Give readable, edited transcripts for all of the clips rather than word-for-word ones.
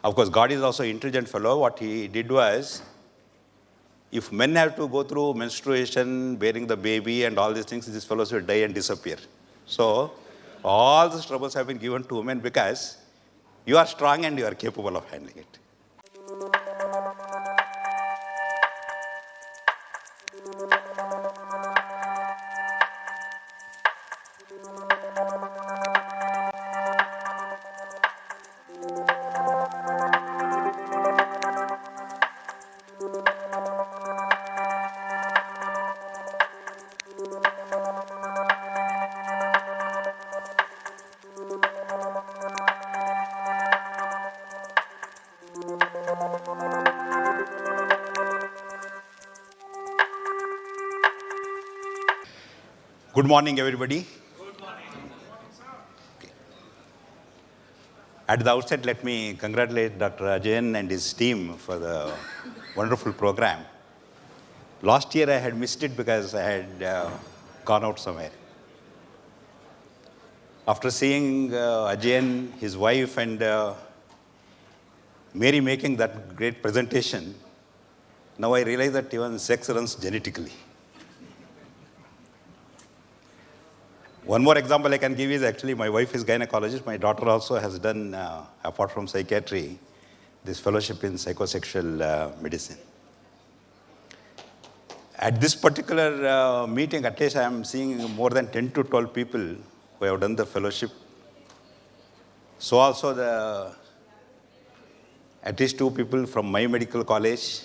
Of course, God is also an intelligent fellow. What he did was, if men have to go through menstruation, bearing the baby and all these things, these fellows will die and disappear. So all these troubles have been given to women because you are strong and you are capable of handling it. Good morning, everybody. Good morning. Okay. At the outset, let me congratulate Dr. Ajayan and his team for the wonderful program. Last year, I had missed it because I had gone out somewhere. After seeing Ajayan, his wife, and Mary making that great presentation, now I realize that even sex runs genetically. One more example I can give is actually my wife is gynecologist. My daughter also has done, apart from psychiatry, this fellowship in psychosexual medicine. At this particular meeting, at least I am seeing more than 10 to 12 people who have done the fellowship. So also at least 2 people from my medical college.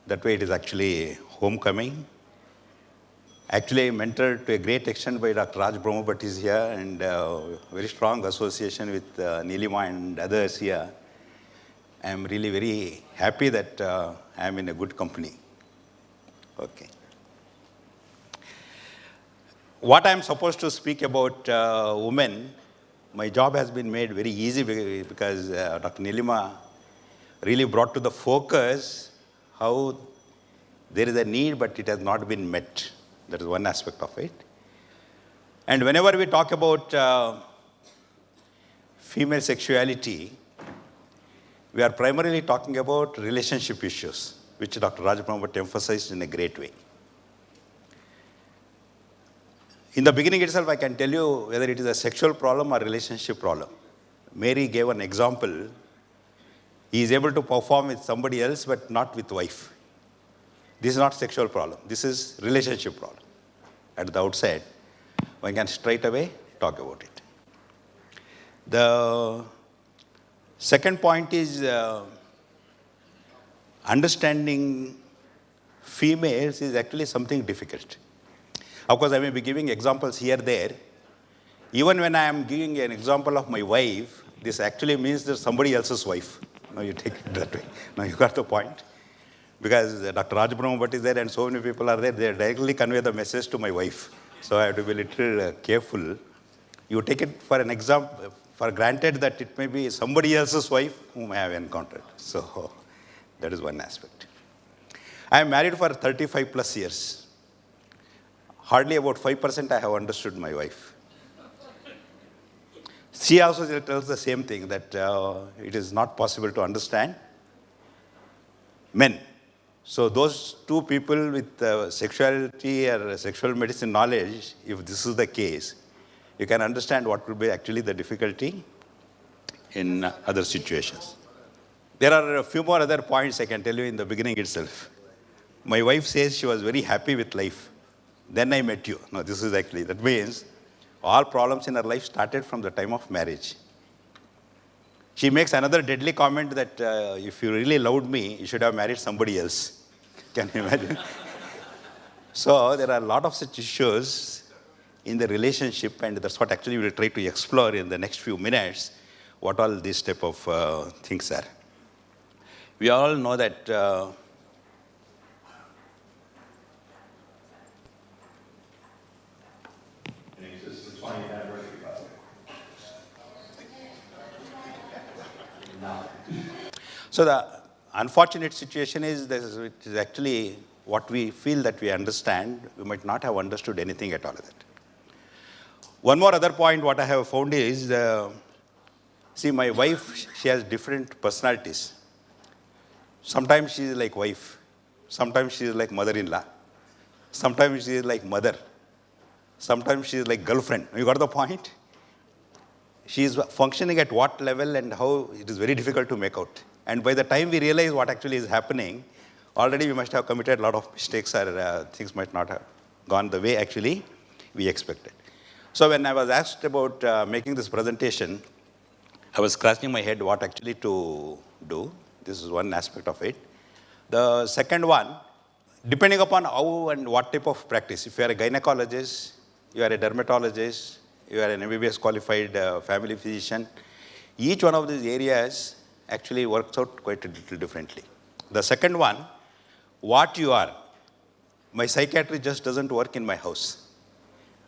That way it is actually homecoming. Actually mentored to a great extent by Dr. Raj Brahmabhat is here, and very strong association with Nilima and others here. I am really very happy that I am in a good company. Okay. What I am supposed to speak about women, my job has been made very easy because Dr. Nilima really brought to the focus how there is a need, but it has not been met. That is one aspect of it. And whenever we talk about female sexuality, we are primarily talking about relationship issues, which Dr. Raj Brahmabhat emphasized in a great way. In the beginning itself, I can tell you whether it is a sexual problem or relationship problem. Mary gave an example. He is able to perform with somebody else, but not with wife. This is not sexual problem. This is relationship problem. At the outset, one can straight away talk about it. The second point is understanding females is actually something difficult. Of course, I may be giving examples here, there. Even when I am giving an example of my wife, this actually means that somebody else's wife. Now you take it that way. Now you got the point. Because Dr. Raj Brahmabhat is there and so many people are there, they directly convey the message to my wife. So I have to be a little careful. You take it for an example, for granted that it may be somebody else's wife whom I have encountered. So that is one aspect. I am married for 35 plus years. Hardly about 5% I have understood my wife. She also tells the same thing, that it is not possible to understand men. So those 2 people with sexuality or sexual medicine knowledge, if this is the case, you can understand what will be actually the difficulty in other situations. There are a few more other points I can tell you in the beginning itself. My wife says she was very happy with life. Then I met you. No, this is actually, that means all problems in her life started from the time of marriage. She makes another deadly comment that if you really loved me, you should have married somebody else. Can you imagine? So there are a lot of such issues in the relationship, and that's what actually we'll try to explore in the next few minutes, what all these type of things are. We all know that so the unfortunate situation is this, it is actually what we feel that we understand, we might not have understood anything at all of that. One more other point what I have found is See, my wife, she has different personalities. Sometimes she is like wife. Sometimes she is like mother-in-law. Sometimes she is like mother. Sometimes she is like girlfriend. You got the point? She is functioning at what level and how it is very difficult to make out. And by the time we realize what actually is happening, already we must have committed a lot of mistakes or things might not have gone the way actually we expected. So when I was asked about making this presentation, I was scratching my head what actually to do. This is one aspect of it. The second one, depending upon how and what type of practice, if you are a gynecologist, you are a dermatologist, you are an MBBS qualified family physician, each one of these areas actually works out quite a little differently. The second one, what you are. My psychiatrist just doesn't work in my house.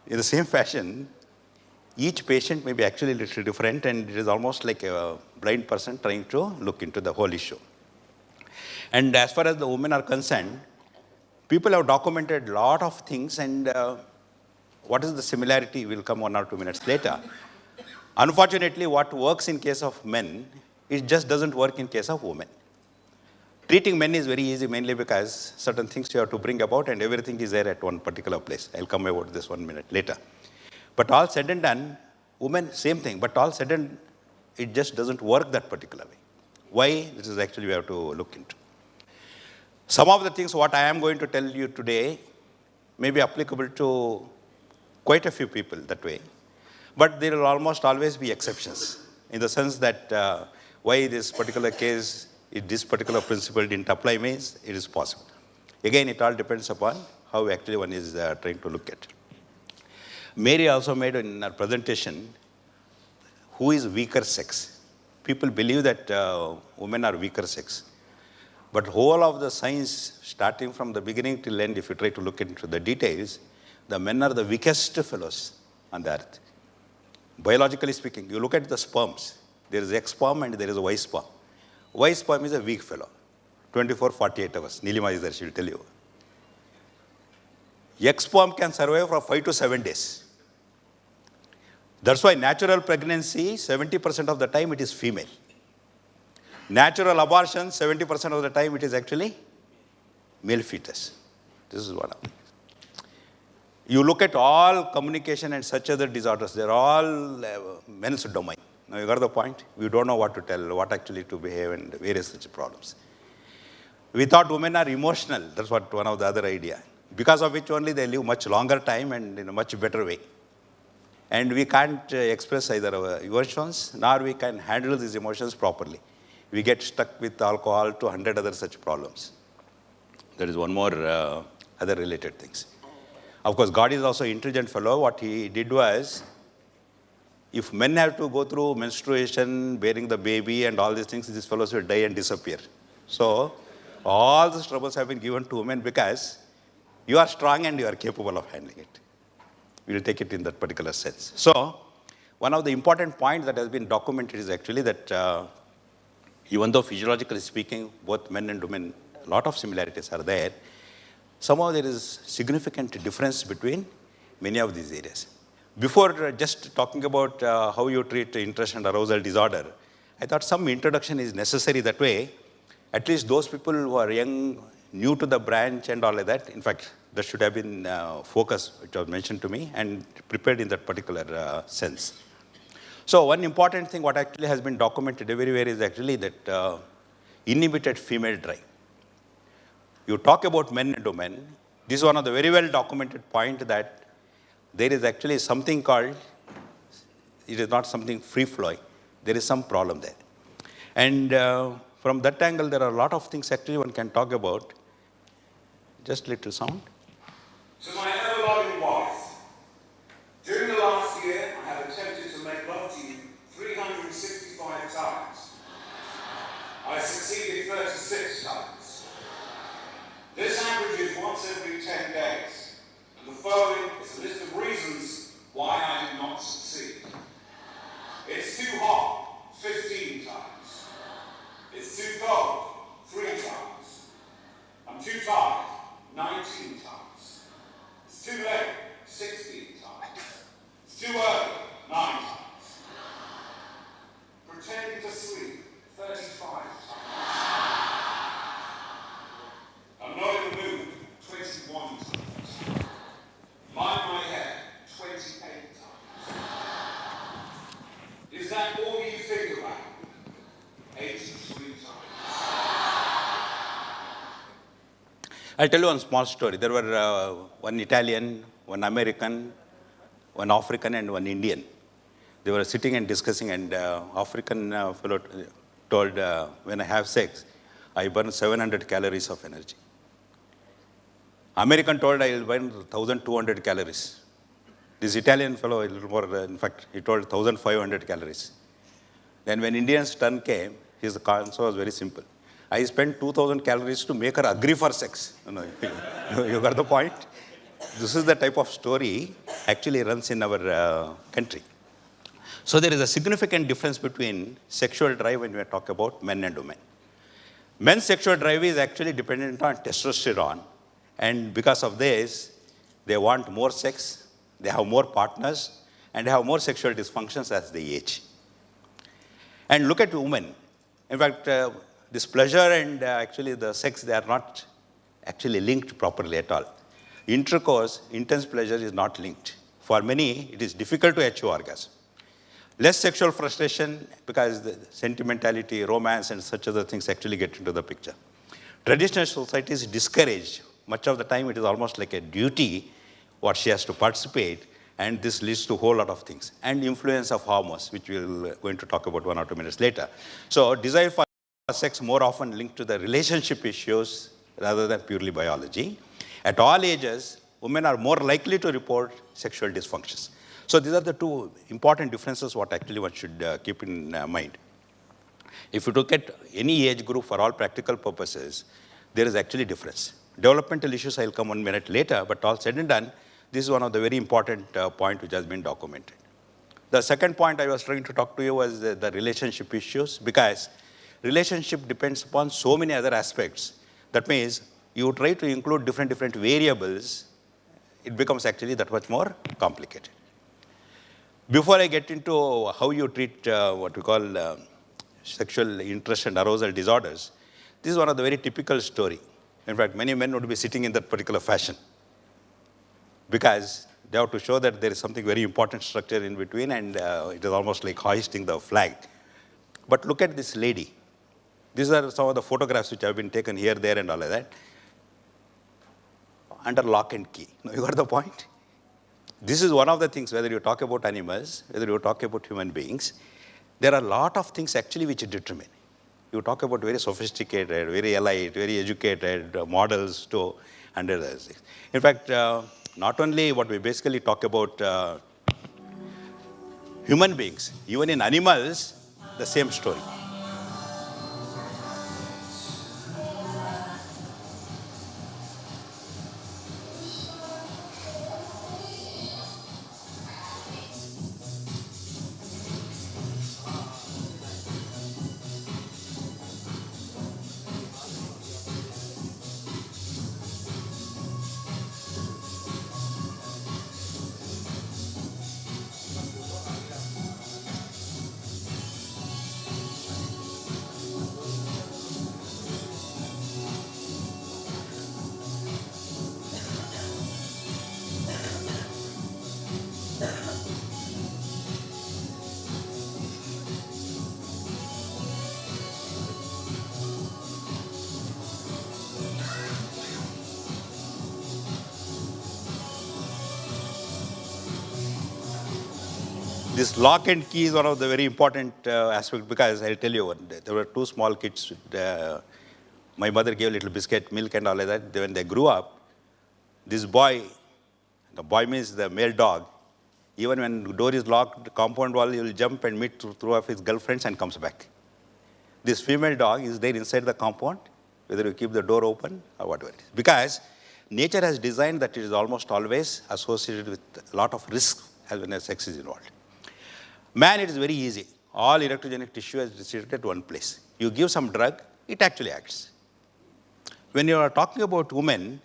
In the same fashion, each patient may be actually a little different, and it is almost like a blind person trying to look into the whole issue. And as far as the women are concerned, people have documented a lot of things, and what is the similarity will come 1 or 2 minutes later. Unfortunately, what works in case of men, it just doesn't work in case of women. Treating men is very easy, mainly because certain things you have to bring about and everything is there at one particular place. I'll come about this 1 minute later. But all said and done, women, same thing, but all said and it just doesn't work that particular way. Why? This is actually we have to look into. Some of the things what I am going to tell you today may be applicable to quite a few people that way. But there will almost always be exceptions in the sense that why this particular case, if this particular principle didn't apply means it is possible. Again, it all depends upon how actually one is trying to look at it. Mary also made in her presentation, who is weaker sex? People believe that women are weaker sex. But whole of the science, starting from the beginning till end, if you try to look into the details, the men are the weakest fellows on the earth. Biologically speaking, you look at the sperms. There is X sperm and there is a Y sperm. Y sperm is a weak fellow. 24, 48 hours. Nilima is there, she will tell you. X sperm can survive for 5 to 7 days. That's why natural pregnancy, 70% of the time it is female. Natural abortion, 70% of the time it is actually male fetus. This is one of them. You look at all communication and such other disorders, they're all men's domain. Now you got the point? We don't know what to tell, what actually to behave and various such problems. We thought women are emotional. That's what one of the other idea. Because of which only they live much longer time and in a much better way. And we can't express either our emotions, nor we can handle these emotions properly. We get stuck with alcohol to 100 other such problems. There is one more other related things. Of course, God is also an intelligent fellow. What he did was, if men have to go through menstruation, bearing the baby and all these things, these fellows will die and disappear. So, all these troubles have been given to women because you are strong and you are capable of handling it. We will take it in that particular sense. So, one of the important points that has been documented is actually that even though physiologically speaking, both men and women, a lot of similarities are there, somehow there is significant difference between many of these areas. Before just talking about how you treat interest and arousal disorder, I thought some introduction is necessary that way. At least those people who are young, new to the branch and all like that, in fact, that should have been focused, which was mentioned to me, and prepared in that particular sense. So one important thing what actually has been documented everywhere is actually that inhibited female drive. You talk about men and women, this is one of the very well documented point that there is actually something called, it is not something free-flowing, there is some problem there. And from that angle, there are a lot of things actually one can talk about. Just little sound. To my ever-loving wife, during the last year, I have attempted to make love to you 365 times. I succeeded 36 times. This averages once every 10 days. And the following is a list of reasons why I did not succeed. It's too hot, 15 times. It's too cold, 3 times. I'm too tired, 19 times. I'll tell you one small story. There were one Italian, one American, one African, and one Indian. They were sitting and discussing, and African fellow told, when I have sex, I burn 700 calories of energy. American told, I will burn 1,200 calories. This Italian fellow, a little more, in fact, he told 1,500 calories. Then when Indian's turn came, his answer was very simple. I spent 2,000 calories to make her agree for sex. You got the point? This is the type of story actually runs in our country. So there is a significant difference between sexual drive when we talk about men and women. Men's sexual drive is actually dependent on testosterone. And because of this, they want more sex, they have more partners, and they have more sexual dysfunctions as they age. And look at women. In fact, this pleasure and actually the sex, they are not actually linked properly at all. Intercourse, intense pleasure is not linked. For many, it is difficult to achieve orgasm. Less sexual frustration because the sentimentality, romance, and such other things actually get into the picture. Traditional societies discourage. Much of the time, it is almost like a duty what she has to participate, and this leads to a whole lot of things. And influence of hormones, which we're going to talk about 1 or 2 minutes later. So desire for sex more often linked to the relationship issues rather than purely biology. At all ages, women are more likely to report sexual dysfunctions. So these are the two important differences what actually one should keep in mind. If you look at any age group for all practical purposes, there is actually difference. Developmental issues, I'll come 1 minute later, but all said and done, this is one of the very important point which has been documented. The second point I was trying to talk to you was the relationship issues, because relationship depends upon so many other aspects. That means you try to include different variables, it becomes actually that much more complicated. Before I get into how you treat what we call sexual interest and arousal disorders, this is one of the very typical story. In fact, many men would be sitting in that particular fashion because they have to show that there is something very important structure in between, and it is almost like hoisting the flag. But look at this lady. These are some of the photographs which have been taken here, there, and all of that. Under lock and key. Now, you got the point? This is one of the things, whether you talk about animals, whether you talk about human beings, there are a lot of things actually which determine. You talk about very sophisticated, very elite, very educated models to under those things. In fact, not only what we basically talk about human beings, even in animals, the same story. This lock and key is one of the very important aspects, because I'll tell you, there were two small kids. My mother gave a little biscuit, milk, and all of that. When they grew up, this boy, the boy means the male dog, even when the door is locked, the compound wall, he will jump and meet through of his girlfriends and comes back. This female dog is there inside the compound, whether you keep the door open or whatever it is. Because nature has designed that it is almost always associated with a lot of risk as when sex is involved. Man, it is very easy. All erectogenic tissue is distributed at one place. You give some drug, it actually acts. When you are talking about women,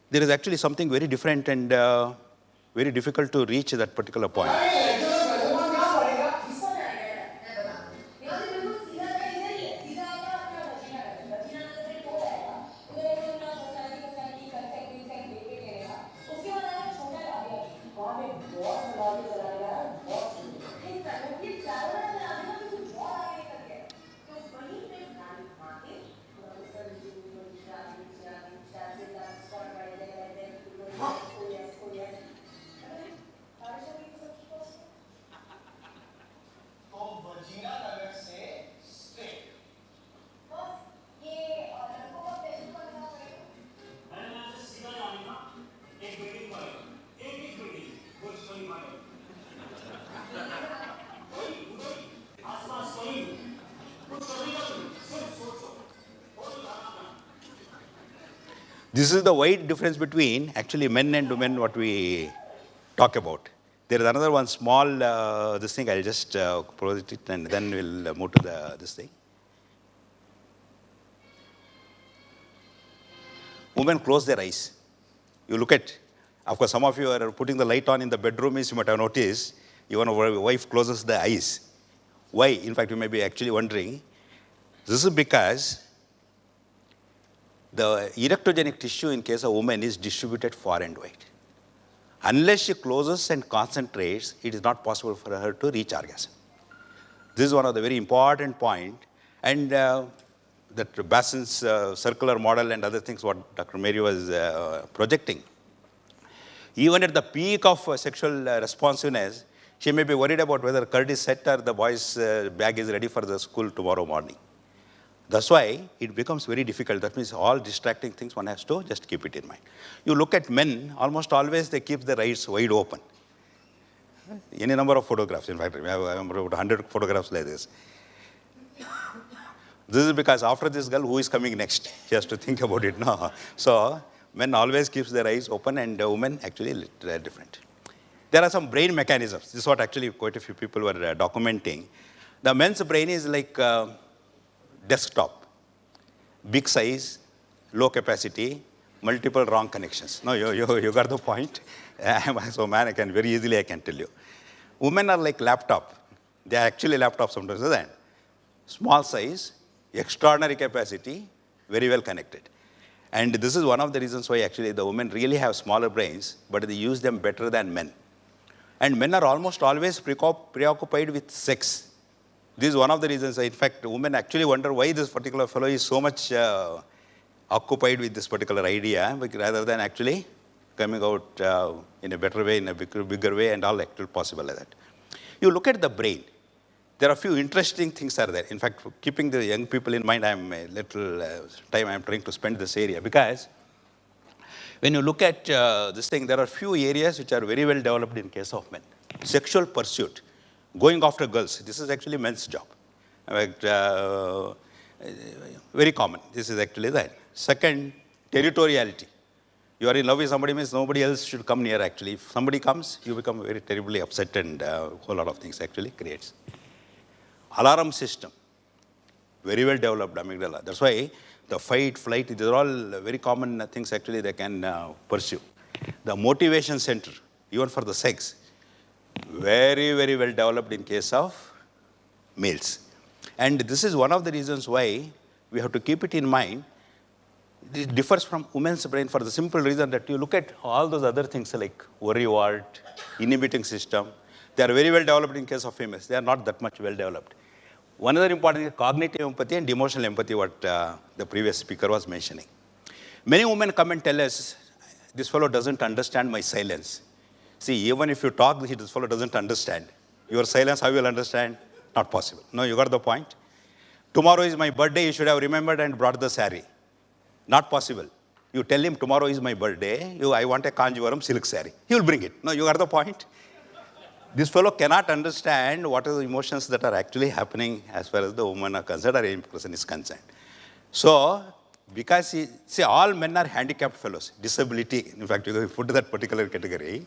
there is actually something very different and very difficult to reach that particular point. This is the wide difference between actually men and women what we talk about. There is another one small, this thing, I'll just project it and then we'll move to this thing. Women close their eyes. You look at, of course, some of you are putting the light on in the bedroom, you might have noticed, even our wife closes the eyes. Why? In fact, you may be actually wondering. This is because the erectogenic tissue in case of women is distributed far and wide. Unless she closes and concentrates, it is not possible for her to reach orgasm. This is one of the very important points. And that Bassin's circular model and other things, what Dr. Mary was projecting. Even at the peak of sexual responsiveness, she may be worried about whether curd is set or the boy's bag is ready for the school tomorrow morning. That's why it becomes very difficult. That means all distracting things one has to just keep it in mind. You look at men, almost always they keep their eyes wide open. Any number of photographs, in fact, we have about 100 photographs like this. This is because after this girl, who is coming next? She has to think about it now. So men always keeps their eyes open and women actually are different. There are some brain mechanisms. This is what actually quite a few people were documenting. The men's brain is like desktop, big size, low capacity, multiple wrong connections. No, you got the point. So man, I can tell you. Women are like laptop. They are actually laptops sometimes, isn't it? Small size, extraordinary capacity, very well connected. And this is one of the reasons why actually the women really have smaller brains, but they use them better than men. And men are almost always preoccupied with sex. This is one of the reasons. In fact, women actually wonder why this particular fellow is so much occupied with this particular idea, rather than actually coming out in a better way, in a bigger way, and all actually possible like that. You look at the brain. There are a few interesting things are there. In fact, keeping the young people in mind, I'm a little time I'm trying to spend this area, because when you look at this thing, there are few areas which are very well developed in case of men. Sexual pursuit, going after girls. This is actually men's job. In fact, very common. This is actually that. Second, territoriality. You are in love with somebody means nobody else should come near actually. If somebody comes, you become very terribly upset and a whole lot of things actually creates. Alarm system, very well developed amygdala. That's why the fight, flight, these are all very common things actually they can pursue. The motivation center, even for the sex, very, very well developed in case of males. And this is one of the reasons why we have to keep it in mind. It differs from women's brain for the simple reason that you look at all those other things like worry-wart, inhibiting system. They are very well developed in case of females. They are not that much well developed. One other important is cognitive empathy and emotional empathy, what the previous speaker was mentioning. Many women come and tell us, this fellow doesn't understand my silence. See, even if you talk, this fellow doesn't understand. Your silence, how will understand? Not possible. No, you got the point. Tomorrow is my birthday, you should have remembered and brought the saree. Not possible. You tell him tomorrow is my birthday, I want a Kanjivaram silk saree. He will bring it. No, you got the point. This fellow cannot understand what are the emotions that are actually happening as far as the woman are concerned or any person is concerned. So, because all men are handicapped fellows, disability, in fact, you put that particular category,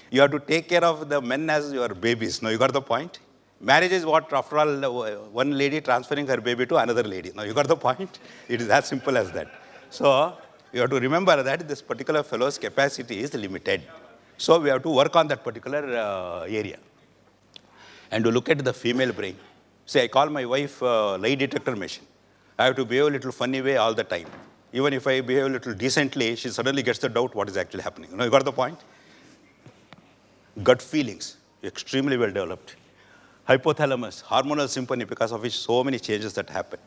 you have to take care of the men as your babies. No, you got the point? Marriage is what, after all, one lady transferring her baby to another lady. No, you got the point? It is as simple as that. So, you have to remember that this particular fellow's capacity is limited. So we have to work on that particular area. And to look at the female brain. Say, I call my wife lie detector machine. I have to behave a little funny way all the time. Even if I behave a little decently, she suddenly gets the doubt what is actually happening. You got the point? Gut feelings, extremely well developed. Hypothalamus, hormonal symphony, because of which so many changes that happen.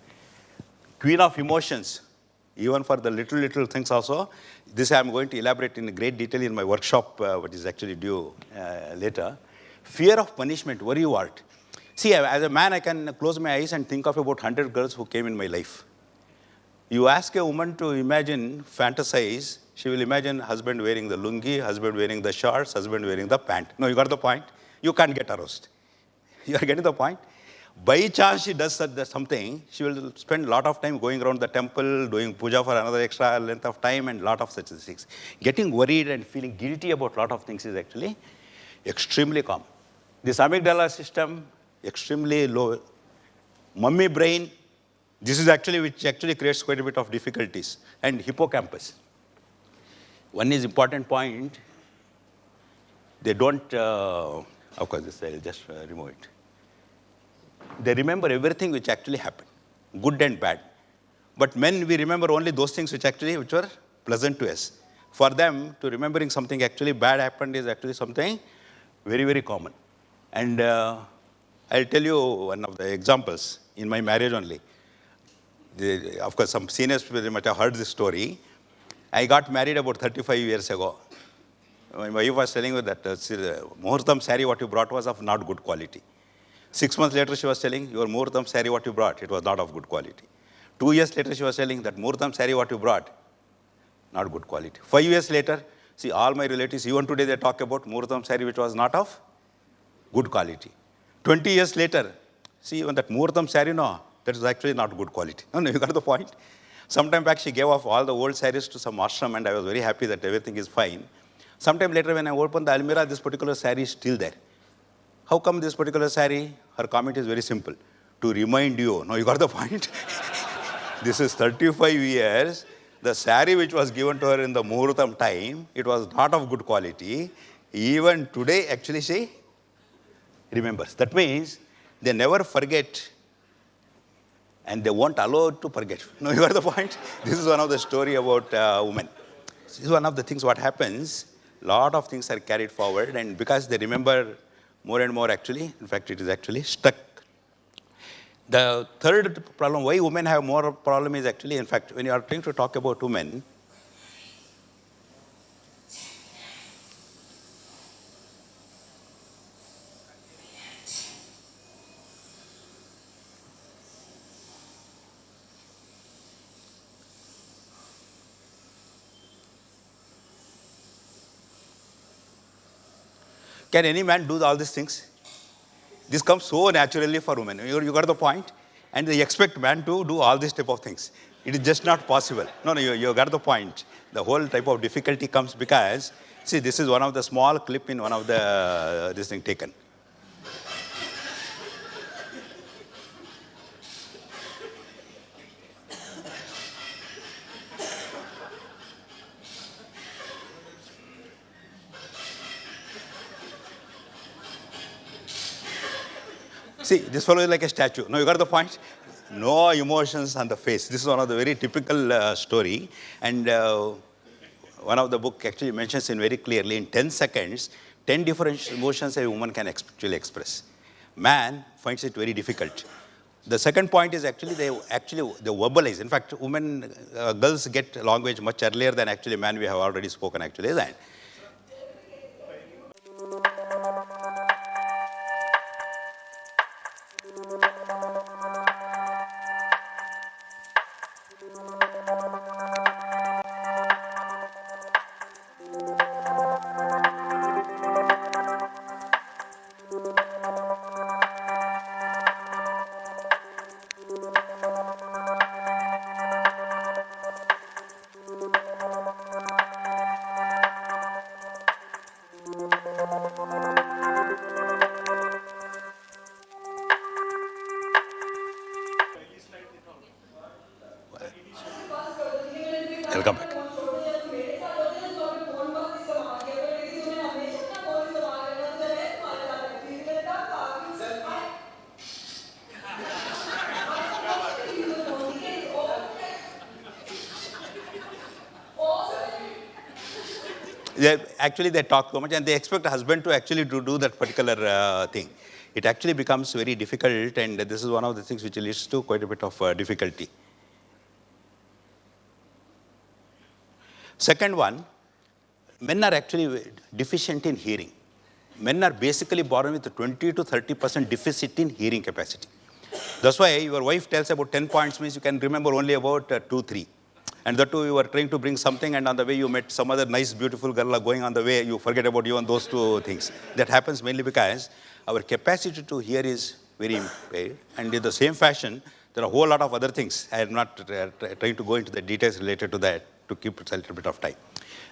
Queen of emotions, even for the little things also. This I am going to elaborate in great detail in my workshop, which is actually due later. Fear of punishment, worry-wart. See, as a man, I can close my eyes and think of about 100 girls who came in my life. You ask a woman to imagine, fantasize, she will imagine husband wearing the lungi, husband wearing the shorts, husband wearing the pant. No, you got the point? You can't get aroused. You are getting the point? By chance she does something, she will spend a lot of time going around the temple, doing puja for another extra length of time and lot of such things. Getting worried and feeling guilty about a lot of things is actually extremely common. This amygdala system, extremely low. Mummy brain, this is actually which actually creates quite a bit of difficulties. And hippocampus. One is important point. They don't, of course, this I'll just remove it. They remember everything which actually happened, good and bad. But men, we remember only those things which were pleasant to us. For them, to remembering something actually bad happened is actually something very, very common. And I'll tell you one of the examples in my marriage only. Of course, some seniors might have heard this story. I got married about 35 years ago. My wife was telling me that Muhurtam sari what you brought was of not good quality. 6 months later, she was telling, your Muhurtam sari what you brought, it was not of good quality. 2 years later, she was telling that Muhurtam sari what you brought, not good quality. 5 years later, see, all my relatives, even today, they talk about Muhurtam sari which was not of good quality. 20 years later, see, even that Muhurtam sari, no, that is actually not good quality. No, you got the point. Sometime back, she gave off all the old saris to some ashram, and I was very happy that everything is fine. Sometime later, when I opened the almirah, this particular sari is still there. How come this particular sari? Her comment is very simple. To remind you. No, you got the point? This is 35 years. The sari which was given to her in the Muhurtam time, it was not of good quality. Even today, actually, she remembers. That means they never forget and they won't allow to forget. No, you got the point? This is one of the story about women. This is one of the things what happens. A lot of things are carried forward, and because they remember more and more actually, in fact, it is actually stuck. The third problem, why women have more problem is actually, in fact, when you are trying to talk about women, can any man do all these things? This comes so naturally for women. You got the point? And they expect man to do all these type of things. It is just not possible. No, you got the point. The whole type of difficulty comes because, see, this is one of the small clip in one of the, this thing taken. See, this fellow is like a statue. No, you got the point? No emotions on the face. This is one of the very typical story. And one of the book actually mentions it very clearly. In 10 seconds, 10 different emotions a woman can actually express. Man finds it very difficult. The second point is actually they verbalize. In fact, women, girls get language much earlier than actually man. We have already spoken actually. That. I'll come back. Actually, they talk so much and they expect a husband to actually do that particular thing. It actually becomes very difficult, and this is one of the things which leads to quite a bit of difficulty. Second one, men are actually deficient in hearing. Men are basically born with 20 to 30% deficit in hearing capacity. That's why your wife tells about 10 points means you can remember only about 2, 3. And that too, you were trying to bring something, and on the way you met some other nice, beautiful girl going on the way, you forget about even those 2 things. That happens mainly because our capacity to hear is very impaired. And in the same fashion, there are a whole lot of other things. I am not trying to go into the details related to that to keep a little bit of time.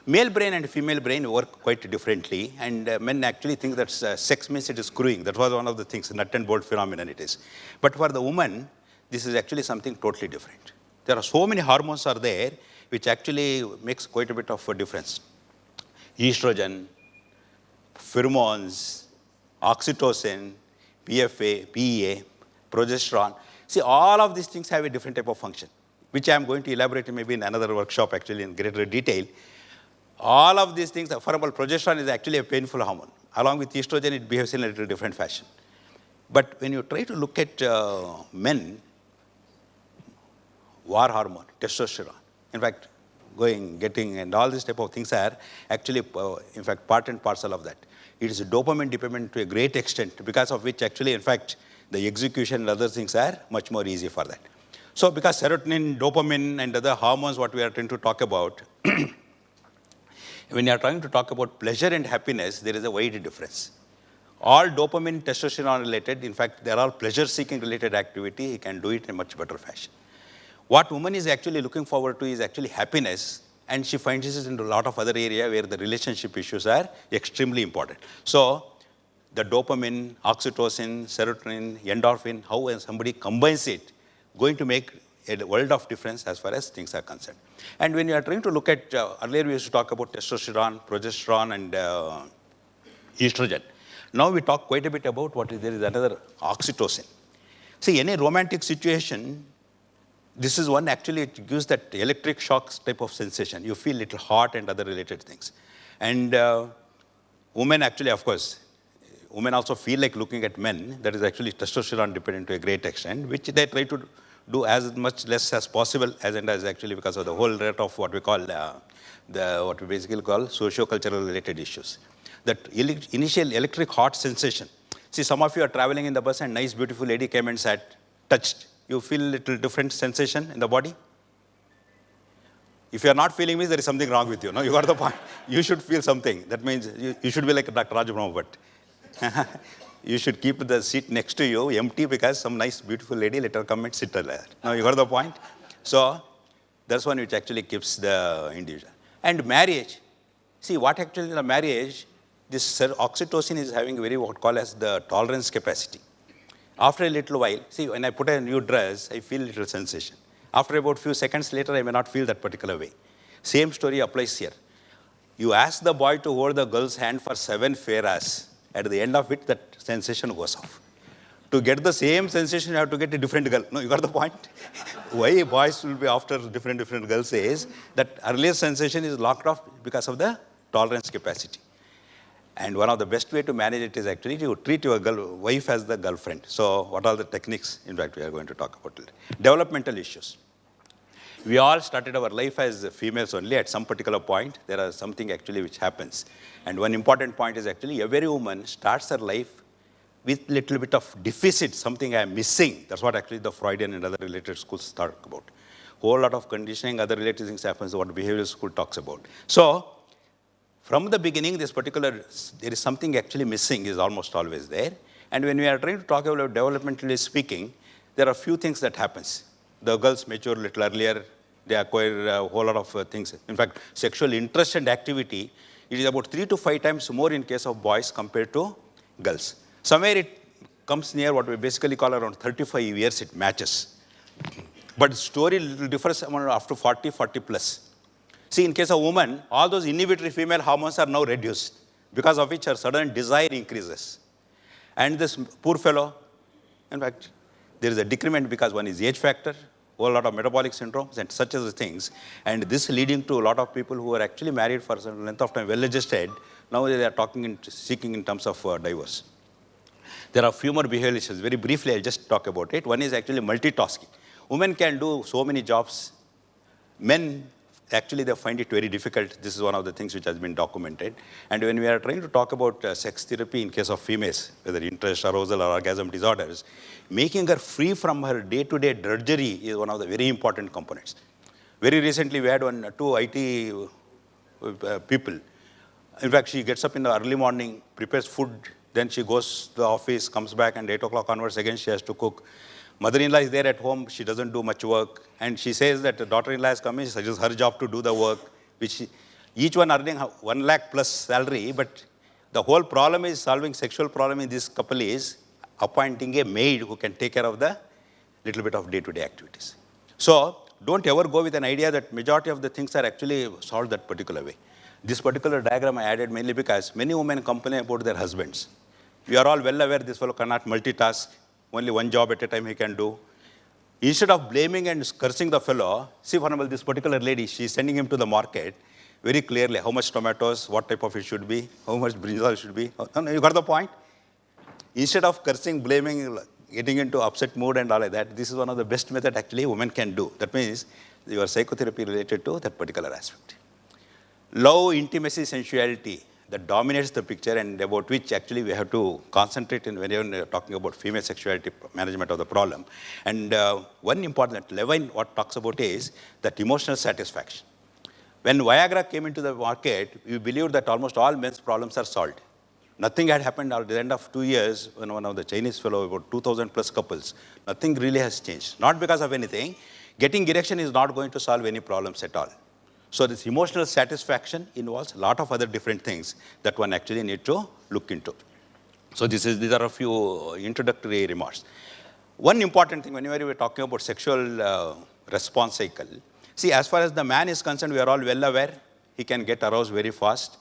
Male brain and female brain work quite differently, and men actually think that sex means it is screwing. That was one of the things, nut and bolt phenomenon it is. But for the woman, this is actually something totally different. There are so many hormones are there, which actually makes quite a bit of a difference. Estrogen, pheromones, oxytocin, PFA, PEA, progesterone. See, all of these things have a different type of function, which I am going to elaborate maybe in another workshop actually in greater detail. All of these things, for example, progesterone is actually a painful hormone. Along with estrogen, it behaves in a little different fashion. But when you try to look at men, war hormone, testosterone, in fact, getting, and all these type of things are actually, in fact, part and parcel of that. It is dopamine dependent to a great extent, because of which actually, in fact, the execution and other things are much more easy for that. So because serotonin, dopamine, and other hormones, what we are trying to talk about, when you are trying to talk about pleasure and happiness, there is a wide difference. All dopamine, testosterone related, in fact, they are all pleasure-seeking related activity. He can do it in a much better fashion. What woman is actually looking forward to is actually happiness, and she finds this in a lot of other areas where the relationship issues are extremely important. So the dopamine, oxytocin, serotonin, endorphin, how somebody combines it, going to make a world of difference as far as things are concerned. And when you are trying to look at, earlier we used to talk about testosterone, progesterone, and estrogen. Now we talk quite a bit about there is another oxytocin. See, any romantic situation, this is one actually, it gives that electric shocks type of sensation. You feel little hot and other related things. And women actually, of course, women also feel like looking at men. That is actually testosterone dependent to a great extent, which they try to do as much less as possible, as actually because of the whole rate of what we call, what we basically call socio-cultural related issues. That initial electric hot sensation. See, some of you are traveling in the bus and nice beautiful lady came and sat, touched. You feel a little different sensation in the body? If you are not feeling this, there is something wrong with you. No, you got the point. You should feel something. That means you should be like Dr. Raj Brahmavat. You should keep the seat next to you empty because some nice, beautiful lady, let her come and sit there. Now, you got the point? So, that's one which actually keeps the individual. And marriage, see, what actually in a marriage, this oxytocin is having very what called as the tolerance capacity. After a little while, see, when I put a new dress, I feel a little sensation. After about few seconds later, I may not feel that particular way. Same story applies here. You ask the boy to hold the girl's hand for 7 fair hours. At the end of it, that sensation goes off. To get the same sensation, you have to get a different girl. No, you got the point? Why boys will be after different girls is that earlier sensation is locked off because of the tolerance capacity. And one of the best way to manage it is actually to treat your wife as the girlfriend. So what are the techniques, in fact, we are going to talk about it. Developmental issues. We all started our life as females only. At some particular point, there is something actually which happens. And one important point is actually every woman starts her life with little bit of deficit, something I am missing. That's what actually the Freudian and other related schools talk about. Whole lot of conditioning, other related things happens, what behavioral school talks about. So, from the beginning, there is something actually missing is almost always there. And when we are trying to talk about developmentally speaking, there are a few things that happens. The girls mature a little earlier, they acquire a whole lot of things. In fact, sexual interest and activity, it is about 3 to 5 times more in case of boys compared to girls. Somewhere it comes near what we basically call around 35 years, it matches. But the story little differs after 40 plus. See, in case of woman, all those inhibitory female hormones are now reduced, because of which her sudden desire increases. And this poor fellow, in fact, there is a decrement because one is age factor, whole lot of metabolic syndromes and such as things. And this leading to a lot of people who are actually married for a certain length of time, well-adjusted, now they are talking and seeking in terms of divorce. There are few more behavioral issues. Very briefly, I'll just talk about it. One is actually multitasking. Women can do so many jobs. Men, actually, they find it very difficult. This is one of the things which has been documented. And when we are trying to talk about sex therapy in case of females, whether interest, arousal, or orgasm disorders, making her free from her day-to-day drudgery is one of the very important components. Very recently, we had two IT people. In fact, she gets up in the early morning, prepares food, Then she goes to the office, comes back, and 8 o'clock onwards, again she has to cook. Mother-in-law is there at home. She doesn't do much work. And she says that the daughter-in-law is coming. It's just her job to do the work, each one earning 1 lakh plus salary. But the whole problem is solving sexual problem in this couple is appointing a maid who can take care of the little bit of day-to-day activities. So don't ever go with an idea that majority of the things are actually solved that particular way. This particular diagram I added mainly because many women complain about their husbands. We are all well aware this fellow cannot multitask. Only one job at a time he can do. Instead of blaming and cursing the fellow, see, for example, this particular lady, she's sending him to the market very clearly, how much tomatoes, what type of it should be, how much brinjal should be. No, you got the point? Instead of cursing, blaming, getting into upset mood and all like that, this is one of the best methods actually women can do. That means your psychotherapy related to that particular aspect. Love, intimacy, sensuality, that dominates the picture and about which actually we have to concentrate in when you're talking about female sexuality management of the problem. And one important, Levine, what talks about is that emotional satisfaction. When Viagra came into the market, we believed that almost all men's problems are solved. Nothing had happened at the end of 2 years when one of the Chinese fellow, about 2,000 plus couples, nothing really has changed. Not because of anything. Getting erection is not going to solve any problems at all. So this emotional satisfaction involves a lot of other different things that one actually need to look into. So these are a few introductory remarks. One important thing, whenever we're talking about sexual response cycle, see, as far as the man is concerned, we are all well aware, he can get aroused very fast.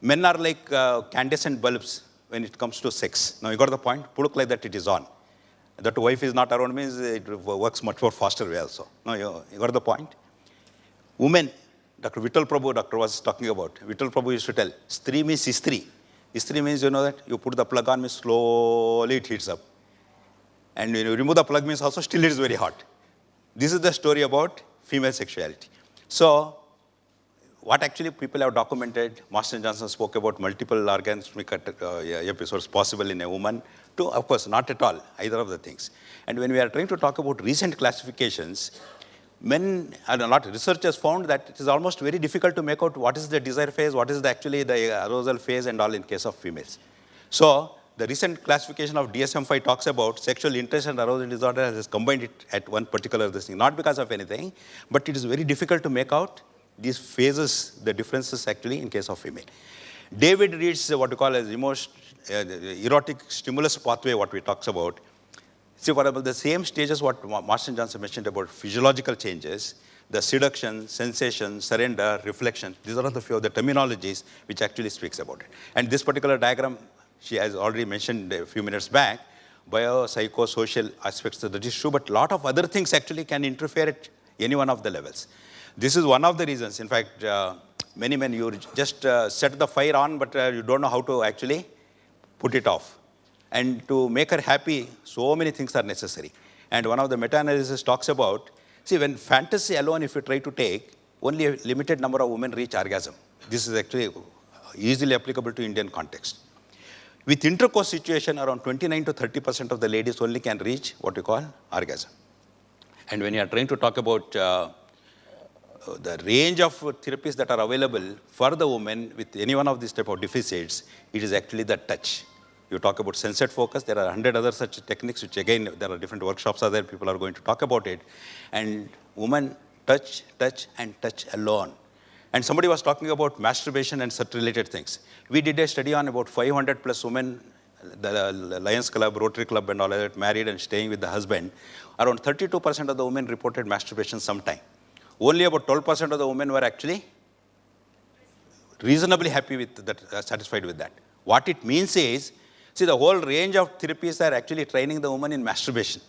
Men are like incandescent bulbs when it comes to sex. Now you got the point? Put like that, it is on. That wife is not around means it works much more faster way also. No, you got the point? Women, Dr. Vittal Prabhu, doctor was talking about. Vittal Prabhu used to tell, Stri means Istri. Istri means, you know that, you put the plug on, means slowly it heats up. And when you remove the plug means also still it is very hot. This is the story about female sexuality. So, what actually people have documented, Marston Johnson spoke about multiple orgasmic episodes possible in a woman, to, of course, not at all, either of the things. And when we are trying to talk about recent classifications, men, a lot of researchers found that it is almost very difficult to make out what is the desire phase, what is actually the arousal phase and all in case of females. So, the recent classification of DSM-5 talks about sexual interest and arousal disorder has combined it at one particular thing, not because of anything, but it is very difficult to make out these phases, the differences actually in case of female. David Reed's what we call as erotic stimulus pathway, what we talks about. See, for example, the same stages what Marston Johnson mentioned about physiological changes, the seduction, sensation, surrender, reflection, these are the few of the terminologies which actually speaks about it. And this particular diagram, she has already mentioned a few minutes back, biopsychosocial aspects, that is true, but a lot of other things actually can interfere at any one of the levels. This is one of the reasons. In fact, many men, you just set the fire on, but you don't know how to actually put it off. And to make her happy, so many things are necessary. And one of the meta-analysis talks about, see, when fantasy alone, if you try to take, only a limited number of women reach orgasm. This is actually easily applicable to Indian context. With intercourse situation, around 29 to 30% of the ladies only can reach what we call orgasm. And when you are trying to talk about the range of therapies that are available for the woman with any one of these type of deficits, it is actually the touch. You talk about sensate focus, there are 100 other such techniques, which again, there are different workshops are there, people are going to talk about it. And woman touch, touch, and touch alone. And somebody was talking about masturbation and such related things. We did a study on about 500 plus women, the Lions Club, Rotary Club and all that, married and staying with the husband. Around 32% of the women reported masturbation sometime. Only about 12% of the women were actually reasonably happy with that, satisfied with that. What it means is, see, the whole range of therapies are actually training the woman in masturbation.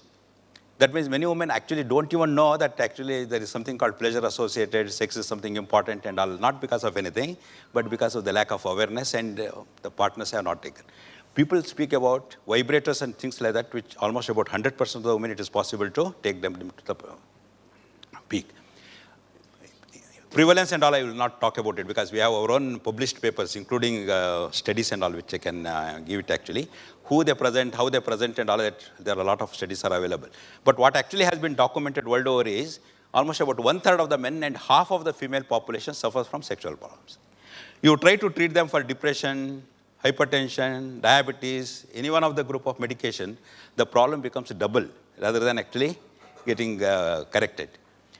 That means many women actually don't even know that actually there is something called pleasure associated, sex is something important and all, not because of anything, but because of the lack of awareness and the partners have not taken. People speak about vibrators and things like that, which almost about 100% of the women it is possible to take them to the peak. Prevalence and all, I will not talk about it because we have our own published papers, including studies and all, which I can give it actually. Who they present, how they present and all that, there are a lot of studies are available. But what actually has been documented world over is almost about 1/3 of the men and half of the female population suffers from sexual problems. You try to treat them for depression, hypertension, diabetes, any one of the group of medication, the problem becomes double rather than actually getting corrected.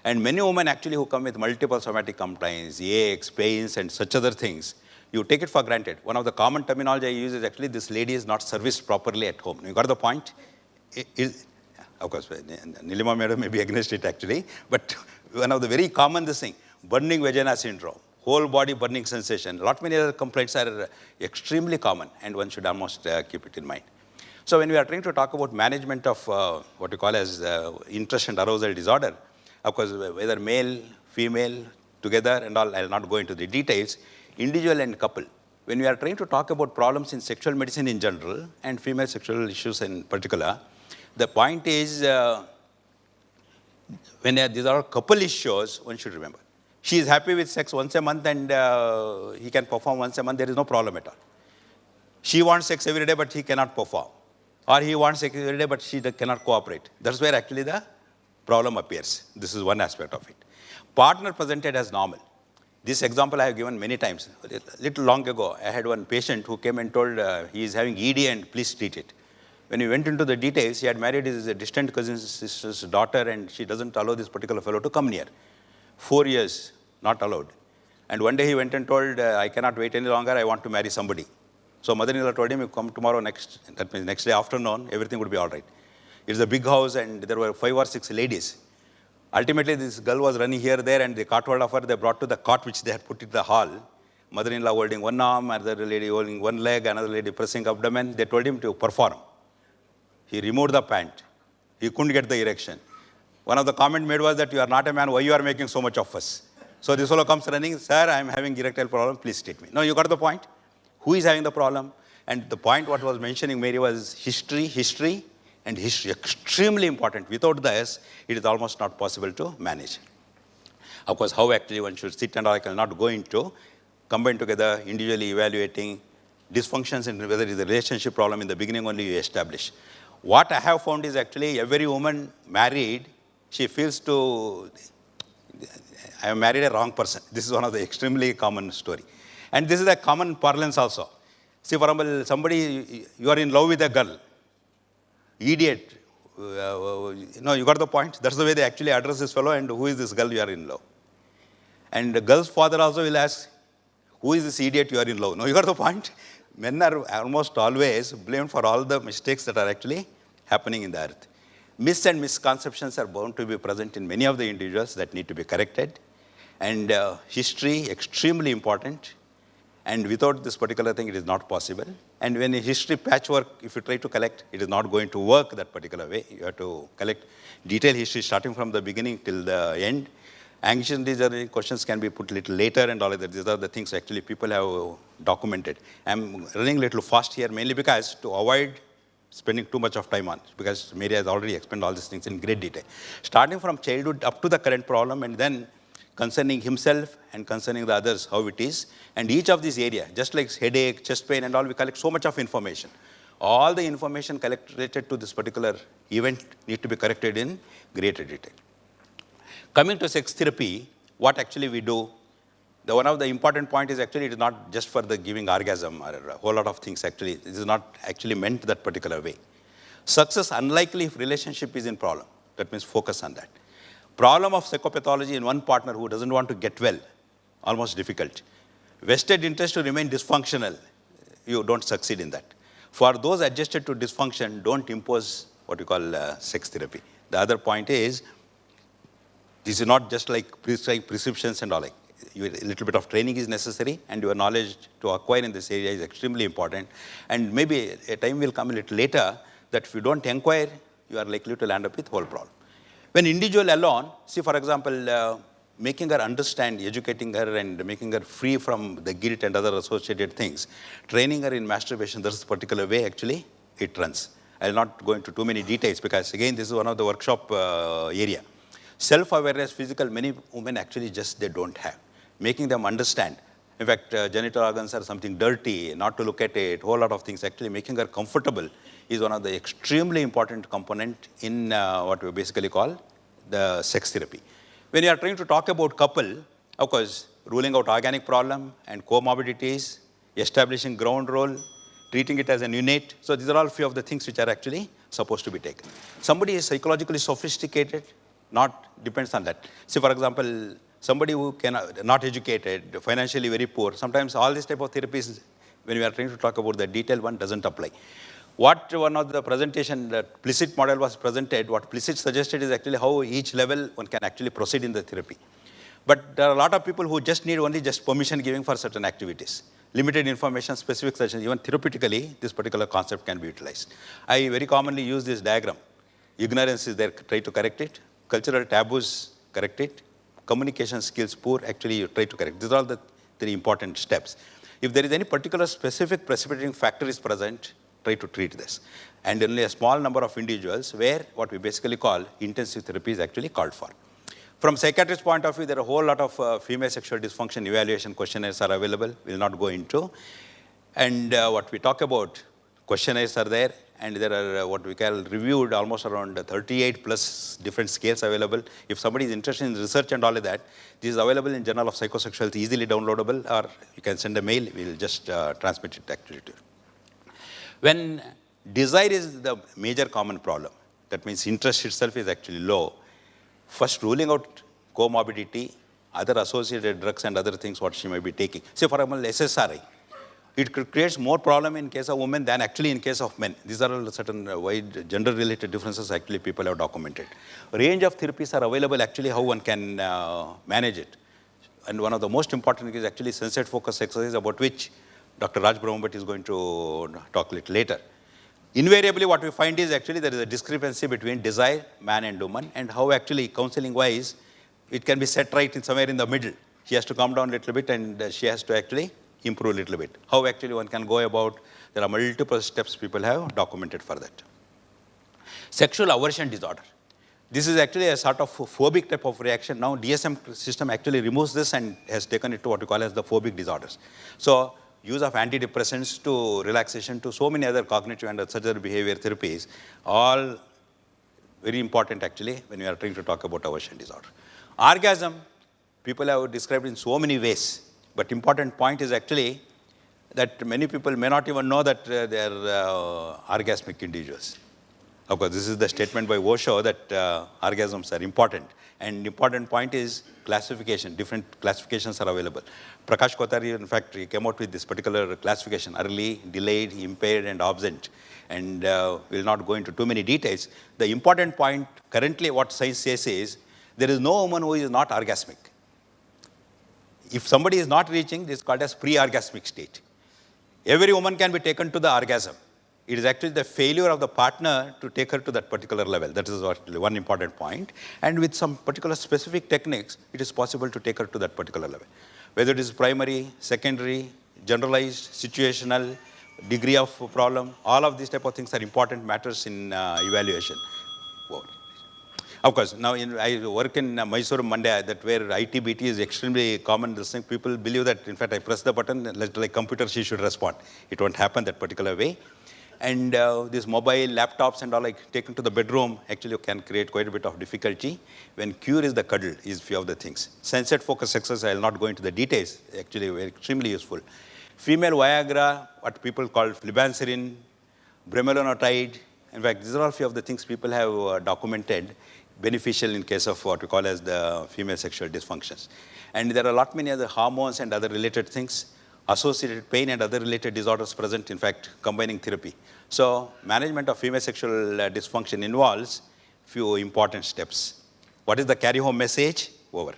And many women actually who come with multiple somatic complaints, aches, pains, and such other things, you take it for granted. One of the common terminology I use is actually this lady is not serviced properly at home. You got the point? Of course, Nilima madam may be against it actually, but one of the very common thing, burning vagina syndrome, whole body burning sensation, lot many other complaints are extremely common, and one should almost keep it in mind. So when we are trying to talk about management of what we call as interest and arousal disorder, of course, whether male, female, together and all, I'll not go into the details, individual and couple. When we are trying to talk about problems in sexual medicine in general and female sexual issues in particular, the point is when these are couple issues, one should remember. She is happy with sex once a month and he can perform once a month, there is no problem at all. She wants sex every day, but he cannot perform. Or he wants sex every day, but she cannot cooperate. That's where actually the problem appears. This is one aspect of it. Partner presented as normal. This example I have given many times. A little long ago, I had one patient who came and told he is having ED and please treat it. When we went into the details, he had married his distant cousin's sister's daughter and she doesn't allow this particular fellow to come near. 4 years, not allowed. And one day he went and told, I cannot wait any longer, I want to marry somebody. So mother-in-law told him, you come tomorrow that means next day afternoon, everything would be all right. It's a big house and there were 5 or 6 ladies. Ultimately, this girl was running here, there, and they caught hold of her. They brought to the cot which they had put in the hall. Mother-in-law holding one arm, another lady holding one leg, another lady pressing abdomen. They told him to perform. He removed the pant. He couldn't get the erection. One of the comment made was that you are not a man, why you are making so much of fuss? So this fellow comes running, sir, I am having erectile problem, please treat me. No, you got the point? Who is having the problem? And the point what was mentioning Mary was history, and history, extremely important. Without this, it is almost not possible to manage. Of course, how actually one should sit and all, I cannot go into, combine together, individually evaluating dysfunctions and whether it is a relationship problem in the beginning only you establish. What I have found is actually every woman married, she feels to, I have married a wrong person. This is one of the extremely common story. And this is a common parlance also. See, for example, somebody, you are in love with a girl. Idiot. You got the point? That's the way they actually address this fellow and who is this girl you are in love. And the girl's father also will ask, who is this idiot you are in love? No, you got the point? Men are almost always blamed for all the mistakes that are actually happening in the earth. Myths and misconceptions are bound to be present in many of the individuals that need to be corrected. And history, extremely important. And without this particular thing, it is not possible. And when a history patchwork, if you try to collect, it is not going to work that particular way. You have to collect detailed history starting from the beginning till the end. Anxious and disorder questions can be put a little later and all of that. These are the things actually people have documented. I'm running a little fast here mainly because to avoid spending too much of time on it, because Mary has already explained all these things in great detail. Starting from childhood up to the current problem and then concerning himself and concerning the others, how it is. And each of these areas, just like headache, chest pain and all, we collect so much of information. All the information collected related to this particular event need to be corrected in greater detail. Coming to sex therapy, what actually we do, one of the important point is actually it is not just for the giving orgasm or a whole lot of things actually. It is not actually meant that particular way. Success unlikely if relationship is in problem. That means focus on that. Problem of psychopathology in one partner who doesn't want to get well, almost difficult. Vested interest to remain dysfunctional, you don't succeed in that. For those adjusted to dysfunction, don't impose what we call sex therapy. The other point is, this is not just like prescriptions and all. Like, a little bit of training is necessary and your knowledge to acquire in this area is extremely important. And maybe a time will come a little later that if you don't inquire, you are likely to land up with whole problem. When individual alone, see for example, making her understand, educating her and making her free from the guilt and other associated things, training her in masturbation, that's the particular way actually it runs. I will not go into too many details because again, this is one of the workshop area. Self-awareness, physical, many women actually just they don't have. Making them understand. In fact, genital organs are something dirty, not to look at it, whole lot of things. Actually making her comfortable is one of the extremely important component in what we basically call the sex therapy. When you are trying to talk about couple, of course, ruling out organic problem and comorbidities, establishing ground rule, treating it as an unit. So these are all few of the things which are actually supposed to be taken. Somebody is psychologically sophisticated, depends on that. See, for example, somebody who not educated, financially very poor, sometimes all this type of therapies, when we are trying to talk about the detailed one, doesn't apply. What one of the presentation, the Plicit model was presented, what Plicit suggested is actually how each level one can actually proceed in the therapy. But there are a lot of people who just need only just permission giving for certain activities. Limited information, specific sessions, even therapeutically, this particular concept can be utilized. I very commonly use this diagram. Ignorance is there, try to correct it. Cultural taboos, correct it. Communication skills poor, actually you try to correct. These are all the three important steps. If there is any particular specific precipitating factor is present, try to treat this. And only a small number of individuals where what we basically call intensive therapy is actually called for. From psychiatrist point of view, there are a whole lot of female sexual dysfunction evaluation questionnaires are available. We will not go into. And what we talk about, questionnaires are there, and there are what we call reviewed almost around 38 plus different scales available. If somebody is interested in research and all of that, this is available in Journal of Psychosexuality, easily downloadable, or you can send a mail, we'll just transmit it actually to you. When desire is the major common problem, that means interest itself is actually low, first ruling out comorbidity, other associated drugs and other things what she may be taking. Say for example, SSRI. It creates more problem in case of women than actually in case of men. These are all certain wide gender-related differences actually people have documented. Range of therapies are available actually how one can manage it. And one of the most important is actually sensate focus exercise about which Dr. Raj Brahmabhat is going to talk a little later. Invariably, what we find is actually there is a discrepancy between desire, man and woman, and how actually counseling-wise, it can be set right in somewhere in the middle. She has to come down a little bit and she has to actually improve a little bit. How actually one can go about, there are multiple steps people have documented for that. Sexual aversion disorder. This is actually a sort of phobic type of reaction. Now DSM system actually removes this and has taken it to what we call as the phobic disorders. So use of antidepressants to relaxation to so many other cognitive and other behavior therapies, all very important actually when we are trying to talk about aversion disorder. Orgasm, people have described in so many ways, but important point is actually that many people may not even know that they are orgasmic individuals. Of course, this is the statement by Osho that orgasms are important. And important point is classification. Different classifications are available. Prakash Kothari, in fact, he came out with this particular classification, early, delayed, impaired, and absent. And we'll not go into too many details. The important point, currently what science says is, there is no woman who is not orgasmic. If somebody is not reaching, this is called as pre-orgasmic state. Every woman can be taken to the orgasm. It is actually the failure of the partner to take her to that particular level. That is one important point. And with some particular specific techniques, it is possible to take her to that particular level. Whether it is primary, secondary, generalized, situational, degree of problem, all of these type of things are important matters in evaluation. Of course, now I work in Mysore, Mumbai, that where ITBT is extremely common. This thing, people believe that, in fact, I press the button, like computer, she should respond. It won't happen that particular way. And these mobile laptops and all like taken to the bedroom actually can create quite a bit of difficulty. When cure is the cuddle is few of the things. Sensate focus exercise, I will not go into the details, actually very extremely useful. Female Viagra, what people call flibanserin, bremelanotide. In fact, these are all few of the things people have documented beneficial in case of what we call as the female sexual dysfunctions. And there are a lot many other hormones and other related things. Associated pain and other related disorders present, in fact, combining therapy. So management of female sexual dysfunction involves few important steps. What is the carry-home message? Over.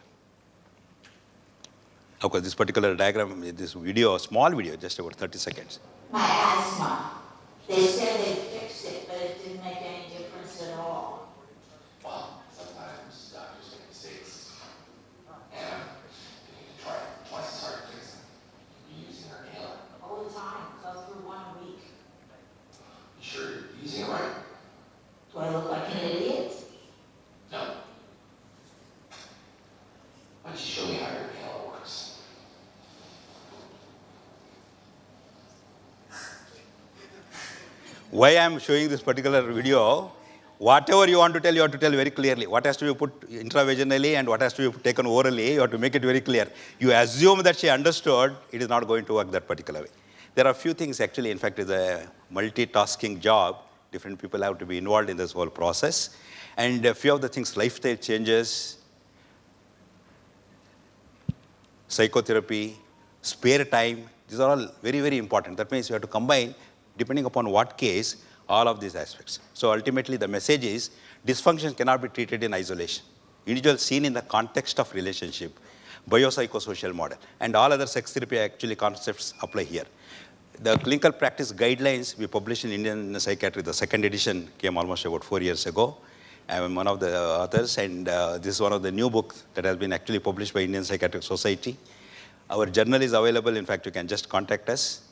Of course, this particular diagram, this video, small video, just about 30 seconds. My asthma. They said they fixed it, but it didn't make any difference at all. Well, sometimes doctors make mistakes. And you need to try twice as hard to fix them. You're using our inhaler. All the time. Go through one a week. You sure you're using it right? Do I look like an idiot? No. Why don't you show me how your inhaler works? Why I am showing this particular video, whatever you want to tell very clearly. What has to be put intravaginally and what has to be taken orally, you have to make it very clear. You assume that she understood, it is not going to work that particular way. There are a few things actually, in fact, it's a multitasking job. Different people have to be involved in this whole process. And a few of the things, lifestyle changes, psychotherapy, spare time, these are all very, very important. That means you have to combine, depending upon what case, all of these aspects. So ultimately the message is, dysfunction cannot be treated in isolation. Individual seen in the context of relationship, biopsychosocial model, and all other sex therapy actually concepts apply here. The clinical practice guidelines we published in Indian Psychiatry, the second edition came almost about 4 years ago. I am one of the authors, and this is one of the new books that has been actually published by Indian Psychiatric Society. Our journal is available. In fact, you can just contact us.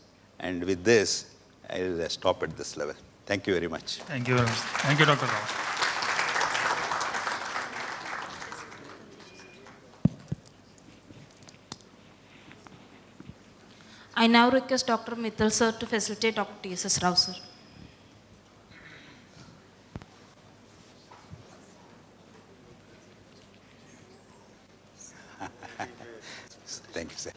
And with this, I'll stop at this level. Thank you very much. Thank you very much. Thank you, Dr. Rao. I now request Dr. Mittal sir to facilitate Dr. S S Rao sir. Thank you, sir.